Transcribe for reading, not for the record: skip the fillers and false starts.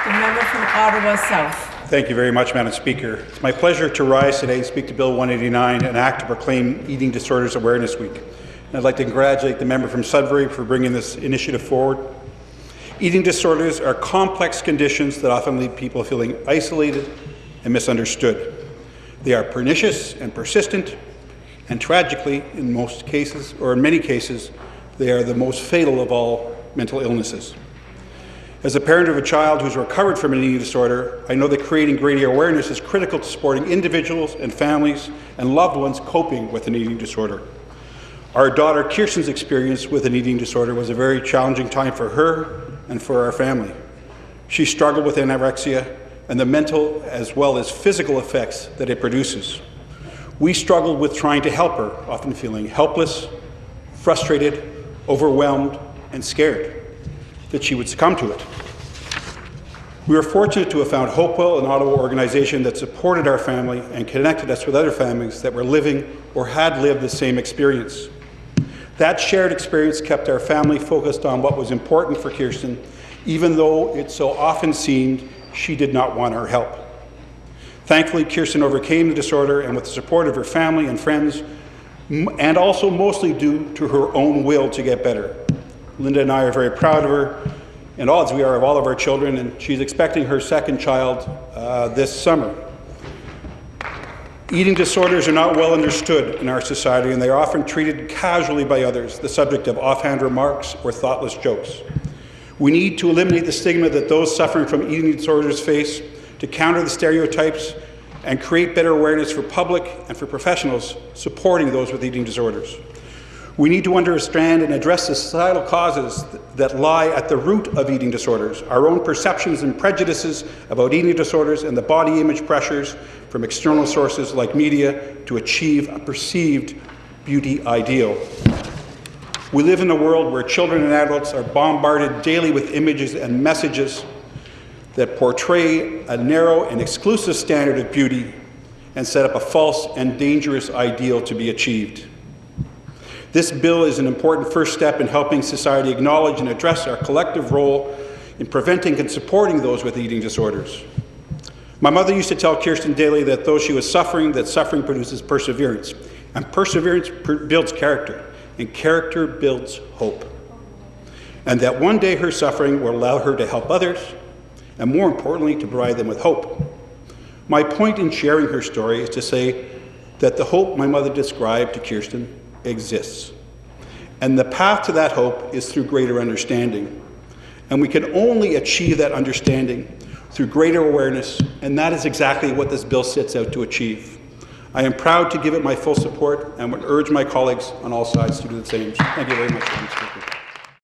The member from Ottawa South. Thank you very much, Madam Speaker. It's my pleasure to rise today and speak to Bill 189, an act to proclaim Eating Disorders Awareness Week. And I'd like to congratulate the member from Sudbury for bringing this initiative forward. Eating disorders are complex conditions that often leave people feeling isolated and misunderstood. They are pernicious and persistent, and tragically, in most cases, or in many cases, they are the most fatal of all mental illnesses. As a parent of a child who's recovered from an eating disorder, I know that creating greater awareness is critical to supporting individuals and families and loved ones coping with an eating disorder. Our daughter Kirsten's experience with an eating disorder was a very challenging time for her and for our family. She struggled with anorexia and the mental as well as physical effects that it produces. We struggled with trying to help her, often feeling helpless, frustrated, overwhelmed, and scared that she would succumb to it. We were fortunate to have found Hopewell, an Ottawa organization that supported our family and connected us with other families that were living or had lived the same experience. That shared experience kept our family focused on what was important for Kirsten, even though it so often seemed she did not want our help. Thankfully, Kirsten overcame the disorder, and with the support of her family and friends, and also mostly due to her own will to get better. Linda and I are very proud of her, and as we are of all of our children, and she's expecting her second child this summer. Eating disorders are not well understood in our society, and they are often treated casually by others, the subject of offhand remarks or thoughtless jokes. We need to eliminate the stigma that those suffering from eating disorders face, to counter the stereotypes and create better awareness for public and for professionals supporting those with eating disorders. We need to understand and address the societal causes that lie at the root of eating disorders, our own perceptions and prejudices about eating disorders and the body image pressures from external sources like media to achieve a perceived beauty ideal. We live in a world where children and adults are bombarded daily with images and messages that portray a narrow and exclusive standard of beauty and set up a false and dangerous ideal to be achieved. This bill is an important first step in helping society acknowledge and address our collective role in preventing and supporting those with eating disorders. My mother used to tell Kirsten daily that though she was suffering, that suffering produces perseverance, and perseverance builds character, and character builds hope. And that one day her suffering will allow her to help others, and more importantly, to provide them with hope. My point in sharing her story is to say that the hope my mother described to Kirsten exists. And the path to that hope is through greater understanding. And we can only achieve that understanding through greater awareness, and that is exactly what this bill sets out to achieve. I am proud to give it my full support and would urge my colleagues on all sides to do the same. Thank you very much, Mr. Speaker.